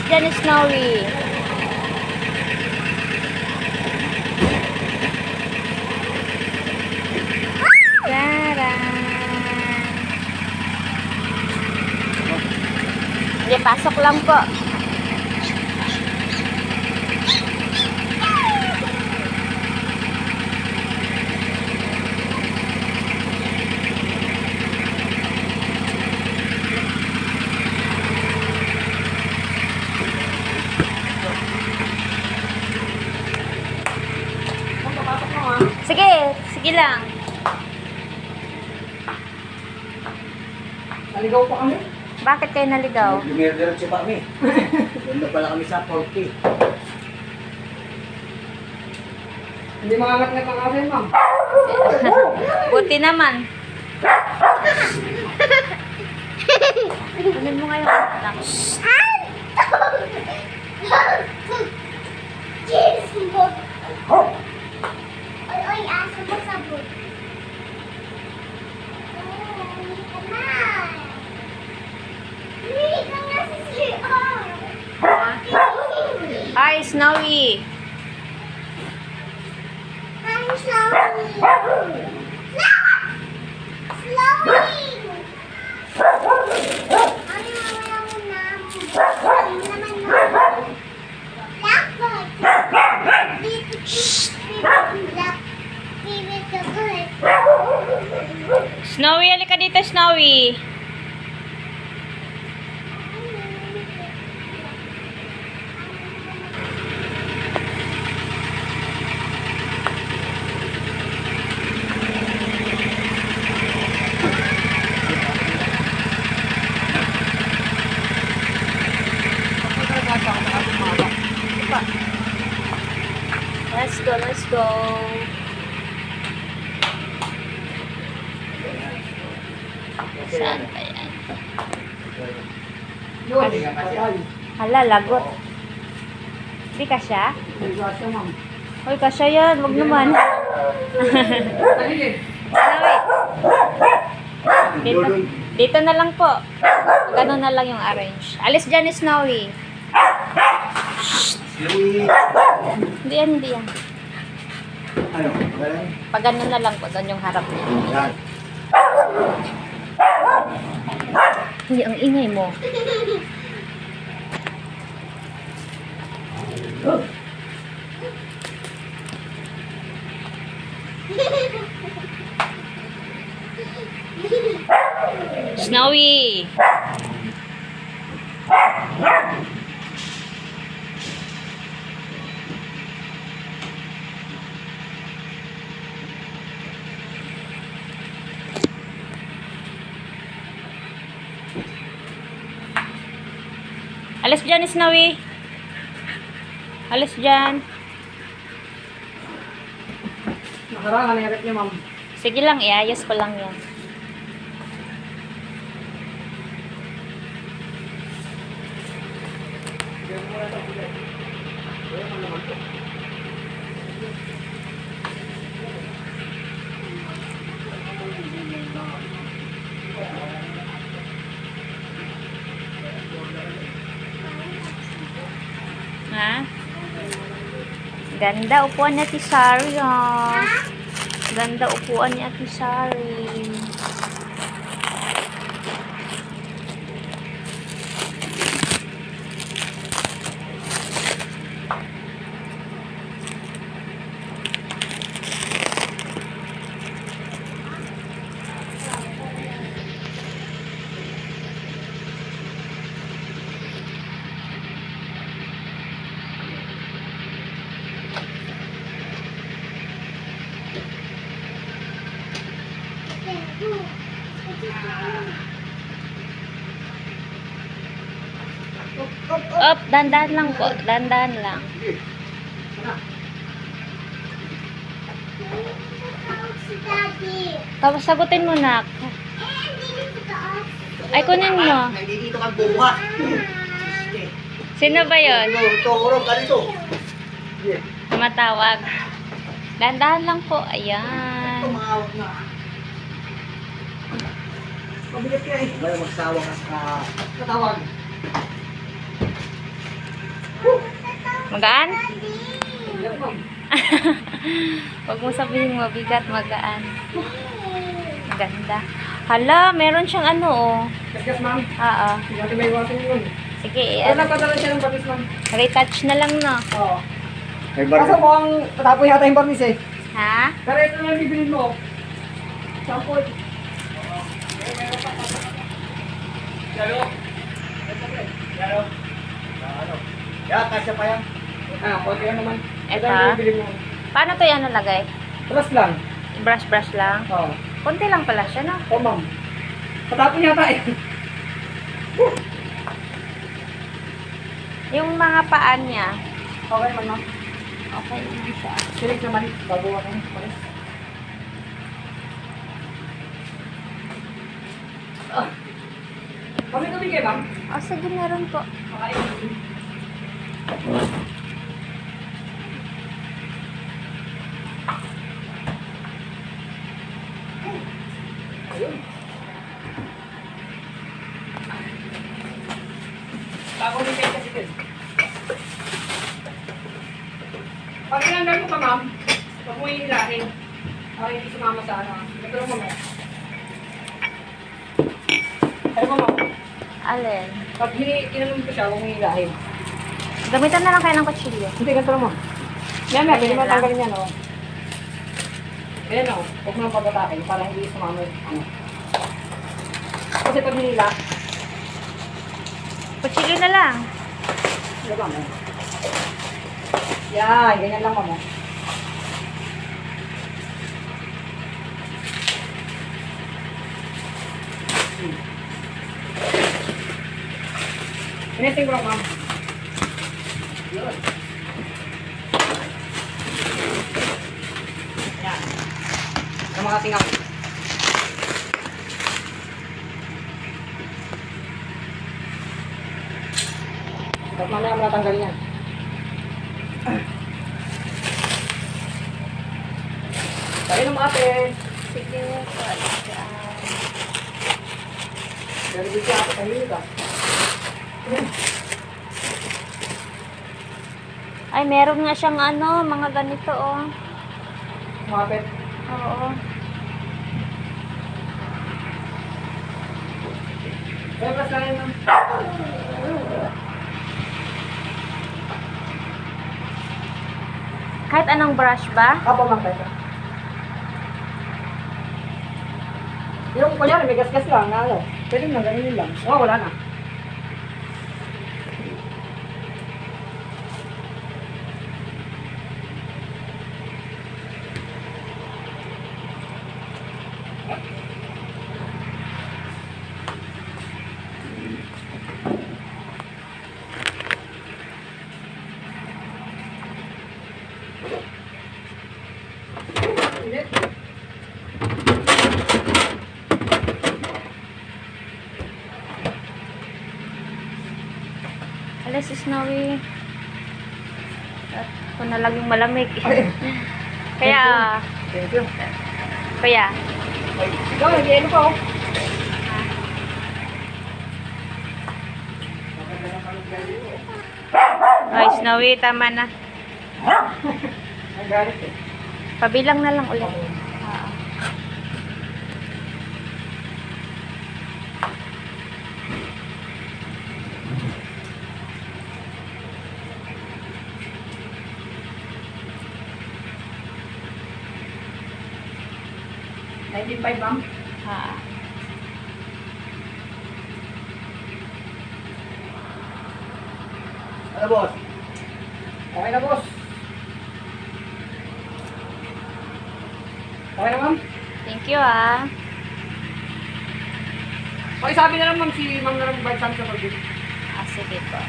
dyan, Snowy. Taran! Hindi, pasok lang po. Sige, sige lang. Naligaw pa kami. Bakit kayo naligaw? Lumidiretso pa kami. Doon pala kami sa 40. Hindi makangat-ngat ang asin, ma'am. Buti naman. Kunin mo nga yung anak. Ay, aso mo sabot. Hindi ka nga sa CR. Hi, Snowy. Hi, Slowly. Slowly. Ano yung wala mo na? Ano naman na? Blackbird. Dito, black. Favorite the bird. Snowy, halika dito, Snowy. Let's go, let's go. Saan ba yan? Yun, patay. Hala, lagot. Hindi ka siya? Hindi ka siya, ma'am. Hoy, kasya yan. Wag naman. Talilin. Snowy. Dito, dito na lang po. Ganun na lang yung arrange. Alis dyan, Snowy. Hindi yan, hindi yan. Ano? Magaling? Pag ganun na lang po, doon yung harap niya. Yan. Hindi, ang ingay mo. Snowy! Alis dyan, Snowy. Alis dyan. Nakarangan ang hirap niya, ma'am. Sige lang, iayos ko lang yan. Ha? Ganda upuan ni Ate Sari, ha? Ganda upuan ni Ate Sari. Up, dandan lang po. Dandan lang. Si Daddy. Tapos sagutin mo, nak. Hindi dito taas. Ay, kunin mo. Nandito kang bubuhat. Sino ba yun? Turo ka dito. Tumatawag. Dandan lang po. Ayan. Tumawag na. Mabigat ka eh. Wala magsawa ka sa Katawag. Magaan? Yes, ma'am. Huwag mo sabihin mabigat, magaan. Ganda. Hala, meron siyang ano, oh. Yes, ma'am. Oo. Hindi natin may iwasan yun. Sige, Kaya nagpadala siya ng batis, ma'am. retouch na lang, no? Oo. May Kaso baril. mukhang patapon yata yung batis eh. Ha? Pero ito lang bibilin mo. Sample. Yan, kasya pa yan. Ah, konti yan naman. Ito Eto. lang bibilin mo. Paano to yan nalagay? Plus lang. Brush lang? Oo. Konti lang pala siya, no? Oh, ma'am. Patapon yata eh. Yung mga paan niya, Okay man, ma'am. okay naman siya. Silik naman. Bago ako. Palis. Ah. Kami kayo, ma'am. O, sige, meron po. Okay. Ayun. Bago ni Kate kasi din. Pag inanggal mo pa, ma'am, huwag mo hihilahin. Para hindi sumama sa ano. Ito mo, ma'am. Ano mo, ma'am? Alin? Pag inanom ko siya, huwag mo hihilahin. Gamitan na lang kayo ng kutsilyo. Hindi, ganito lang mo. Yan, pwede Ganyan mo lang. tanggalin yan, oh. Ayan, oh. Huwag mo nang pagkatakin para hindi sumama yung ano. Kasi pag hinila, Kutsilyo na lang. ano ba mo? Yan, ganyan lang mo. Inesting ko lang, ma'am. Yun. Yan. Ang mga singaw. Tapos mamaya mo natanggalin yan. Tayo ng ate. Sige, Dari dito ate, tahimik ka. Ay, meron nga siyang ano, mga ganito, oh. Mapit. Oo. Kaya plus lang yan, ma'am. Kahit anong brush ba? Apo, ma'am, tayo. Yung kunyari, may gas-gas lang, na ano. Pwede na, ganyan lang. Oh, wala na. Init. Alas, Snowy. At ako na lang yung malamig. Kaya, Thank you. kaya, Ay, ikaw, nag-ieno pa, oh. ay, Snowy, tama na. Ang galit eh. Pabilang na lang ulit. Oo. $19.5, ma'am. Ah. Ano, boss? Okay na, boss. Okay na, ma'am. Thank you, ah. Okay, sabi na lang, ma'am, si ma'am na lang bayad sa amin sa pag-ibig. Ah, sige po.